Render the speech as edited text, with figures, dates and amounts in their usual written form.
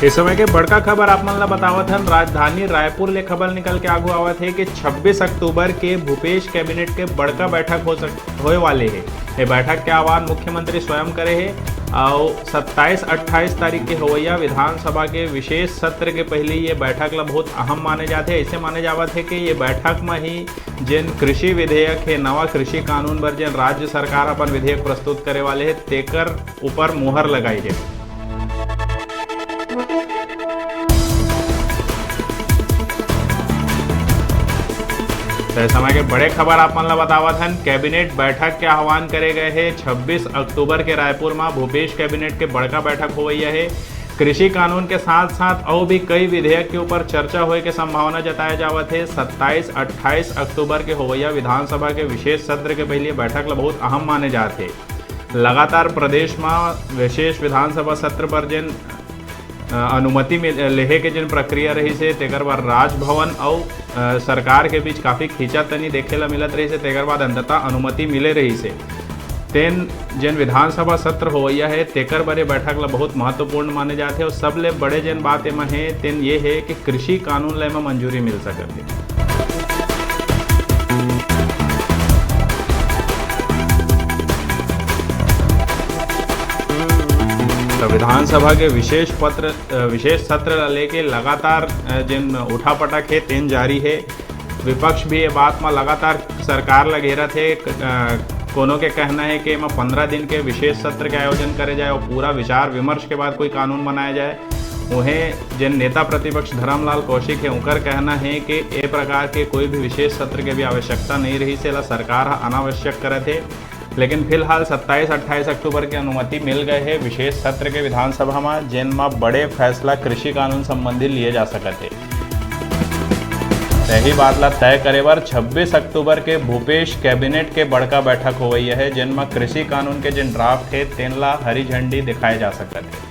इस समय के बड़का खबर आप मन ला बतावत हन। राजधानी रायपुर ले खबर निकल के आगू आवत है कि 26 अक्टूबर के भूपेश कैबिनेट के बड़का बैठक होए वाले है। ये बैठक के आह्वान मुख्यमंत्री स्वयं करे है और 27-28 तारीख के होवैया विधानसभा के विशेष सत्र के पहले ये बैठक ला बहुत अहम माने जाते हैं। ऐसे माने जावत है कि ये बैठक में ही जिन कृषि विधेयक है, नवा कृषि कानून पर जिन राज्य सरकार अपन विधेयक प्रस्तुत करे वाले है तेकर ऊपर मुहर लगाई जाए। समय के बड़े खबर आप मन ला बतावत हन। कैबिनेट बैठक के आह्वान करे गए हैं 26 अक्टूबर के रायपुर में भूपेश कैबिनेट के बड़का बैठक हो गई है। कृषि कानून के साथ साथ और भी कई विधेयक के ऊपर चर्चा होने की संभावना जताया जावत है। 27-28 अक्टूबर के होवैया विधानसभा के विशेष सत्र के पहले बैठक ला बहुत अहम माने जाते। लगातार प्रदेश में विशेष विधानसभा सत्र पर जिन अनुमति लेहे के जिन प्रक्रिया रही से तेकर बाद राजभवन और सरकार के बीच काफ़ी खींचातनी देखे ला मिलत रही से तेकर बाद अंततः अनुमति मिले रही से तेन जिन विधानसभा सत्र होवैया है तेकर बारे बैठक ला बहुत महत्वपूर्ण माने जाते और सबले बड़े जिन बात एमा है तेन ये है कि कृषि कानून ला एमा मंजूरी मिल सकत है। तो विधानसभा के विशेष सत्र लेके लगातार जिन उठापटक है तेन जारी है। विपक्ष भी ये बात में लगातार सरकार ला घेरत है। कोनो के कहना है कि 15 दिन के विशेष सत्र के आयोजन करे जाए और पूरा विचार विमर्श के बाद कोई कानून बनाया जाए। उन्हें जिन नेता प्रतिपक्ष धर्मलाल कौशिक है उनका कहना है कि ए प्रकार के कोई भी विशेष सत्र के भी आवश्यकता नहीं रही से सरकार अनावश्यक करे थे। लेकिन फिलहाल 27-28 अक्टूबर की अनुमति मिल गए है विशेष सत्र के विधानसभा में जिन में बड़े फैसला कृषि कानून संबंधी लिए जा सकते हैं। यही बात ला तय करे बर 26 अक्टूबर के भूपेश कैबिनेट के बड़का बैठक हो गई है जिन में कृषि कानून के जिन ड्राफ्ट है तेन ला हरी झंडी दिखाए जा सकते हैं।